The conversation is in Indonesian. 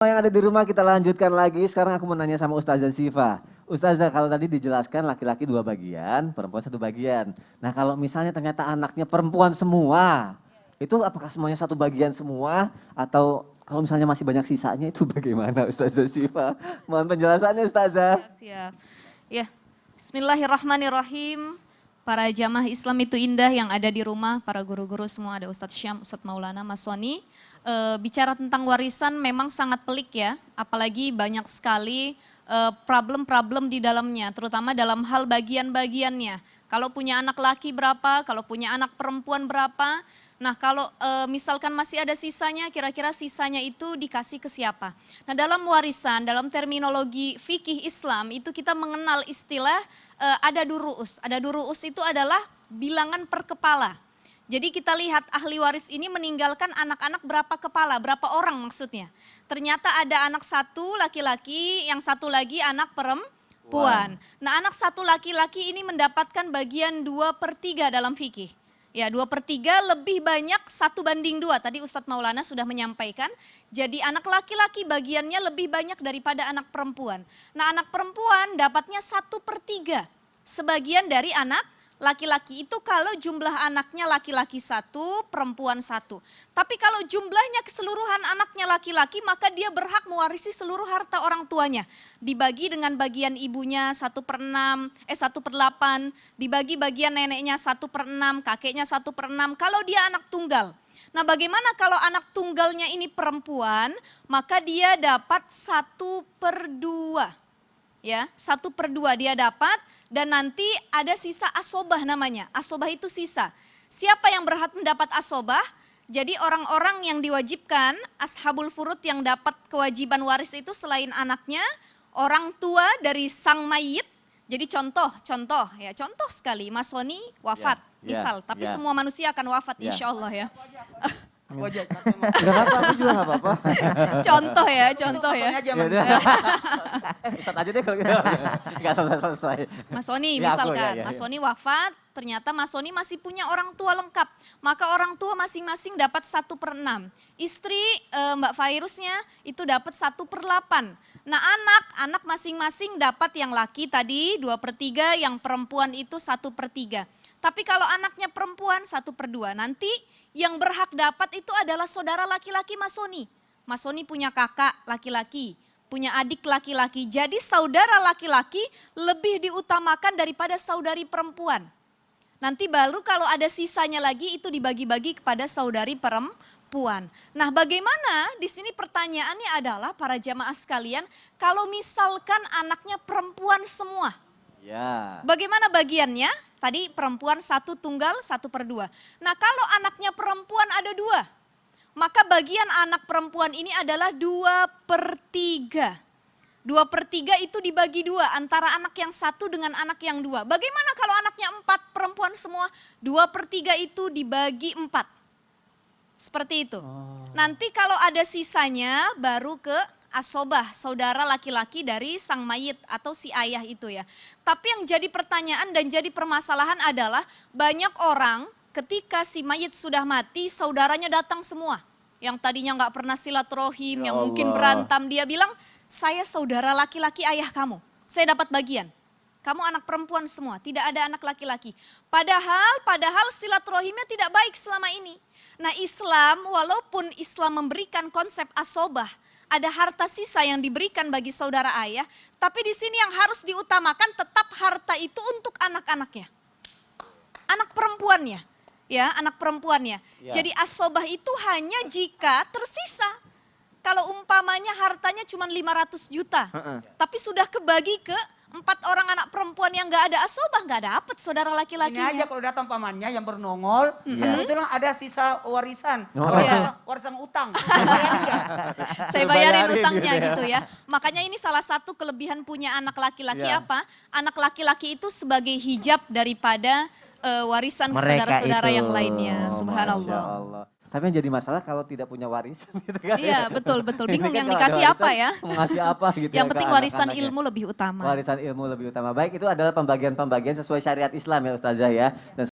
Yang ada di rumah kita lanjutkan lagi. Sekarang aku mau nanya sama Ustazah Syifa. Ustazah, kalau tadi dijelaskan laki-laki 2 bagian, perempuan 1 bagian. Nah kalau misalnya ternyata anaknya perempuan semua, itu apakah semuanya 1 bagian semua? Atau kalau misalnya masih banyak sisanya itu bagaimana Ustazah Syifa? Mohon penjelasannya Ustazah. Siap. Ya, Bismillahirrahmanirrahim. Para jamaah Islam itu indah yang ada di rumah, para guru-guru semua, ada Ustadz Syam, Ustadz Maulana, Mas Soni. Bicara tentang warisan memang sangat pelik ya, apalagi banyak sekali problem-problem di dalamnya, terutama dalam hal bagian-bagiannya. Kalau punya anak laki berapa, kalau punya anak perempuan berapa. Nah kalau misalkan masih ada sisanya, kira-kira sisanya itu dikasih ke siapa? Nah dalam warisan, dalam terminologi fikih Islam itu kita mengenal istilah ada duru'us. Ada duru'us itu adalah bilangan per kepala. Jadi kita lihat ahli waris ini meninggalkan anak-anak berapa kepala, berapa orang maksudnya. Ternyata ada anak 1 laki-laki, yang 1 lagi anak perempuan. Nah anak 1 laki-laki ini mendapatkan bagian 2/3 dalam fikih. Ya 2/3 lebih banyak 1/2. Tadi Ustadz Maulana sudah menyampaikan. Jadi anak laki-laki bagiannya lebih banyak daripada anak perempuan. Nah anak perempuan dapatnya 1/3. Sebagian dari anak laki-laki itu kalau jumlah anaknya laki-laki 1, perempuan 1. Tapi kalau jumlahnya keseluruhan anaknya laki-laki maka dia berhak mewarisi seluruh harta orang tuanya. Dibagi dengan bagian ibunya 1/6, 1/8, dibagi bagian neneknya 1/6, kakeknya 1/6 kalau dia anak tunggal. Nah bagaimana kalau anak tunggalnya ini perempuan maka dia dapat 1/2. Ya, 1/2 dia dapat. Dan nanti ada sisa asobah namanya. Asobah itu sisa. Siapa yang berhak mendapat asobah? Jadi orang-orang yang diwajibkan, ashabul furud yang dapat kewajiban waris itu selain anaknya, orang tua dari sang mayit. Jadi contoh sekali, Mas Soni wafat misal. Tapi semua manusia akan wafat insya Allah ya. Aku aja, gak apa-apa, aku juga gak apa-apa. Contoh ya. Ustadz aja deh kalau gitu. Gak selesai. Mas Soni misalkan, Mas Soni wafat, ternyata Mas Soni masih punya orang tua lengkap. Maka orang tua masing-masing dapat 1/6. Istri Mbak Fairusnya itu dapat 1/8. Nah anak masing-masing dapat yang laki tadi 2/3, yang perempuan itu 1/3. Tapi kalau anaknya perempuan 1/2, nanti yang berhak dapat itu adalah saudara laki-laki Mas Soni. Mas Soni punya kakak laki-laki, punya adik laki-laki. Jadi saudara laki-laki lebih diutamakan daripada saudari perempuan. Nanti baru kalau ada sisanya lagi itu dibagi-bagi kepada saudari perempuan. Nah bagaimana di sini pertanyaannya adalah para jamaah sekalian, kalau misalkan anaknya perempuan semua. Ya. Bagaimana bagiannya? Tadi perempuan 1 tunggal 1/2. Nah kalau anaknya perempuan ada 2, maka bagian anak perempuan ini adalah 2/3. 2/3 itu dibagi 2 antara anak yang 1 dengan anak yang 2. Bagaimana kalau anaknya 4 perempuan semua? 2/3 itu dibagi 4. Seperti itu. Nanti kalau ada sisanya baru ke asobah, saudara laki-laki dari sang mayit atau si ayah itu ya. Tapi yang jadi pertanyaan dan jadi permasalahan adalah banyak orang ketika si mayit sudah mati saudaranya datang semua. Yang tadinya nggak pernah silaturahim, yang mungkin berantem, dia bilang saya saudara laki-laki ayah kamu, saya dapat bagian. Kamu anak perempuan semua, tidak ada anak laki-laki. Padahal silaturahimnya tidak baik selama ini. Nah Islam, walaupun Islam memberikan konsep asobah, ada harta sisa yang diberikan bagi saudara ayah, tapi di sini yang harus diutamakan tetap harta itu untuk anak-anaknya. Anak perempuannya, ya, anak perempuannya. Ya. Jadi asobah itu hanya jika tersisa. Kalau umpamanya hartanya cuma 500 juta, tapi sudah kebagi ke 4 orang anak perempuan yang gak ada asobah, gak dapet saudara laki-lakinya. Ini aja kalau datang pamannya yang bernongol, itulah ada sisa warisan. Warisan utang. Saya bayarin utangnya gitu ya. Makanya ini salah satu kelebihan punya anak laki-laki apa? Anak laki-laki itu sebagai hijab daripada warisan saudara-saudara yang lainnya. Subhanallah. Tapi yang jadi masalah kalau tidak punya warisan gitu kan. Iya betul. Bingung Kan yang dikasih apa ya. Mau ngasih apa gitu. Yang penting warisan ilmu lebih utama. Warisan ilmu lebih utama. Baik, itu adalah pembagian-pembagian sesuai syariat Islam ya Ustazah ya. Dan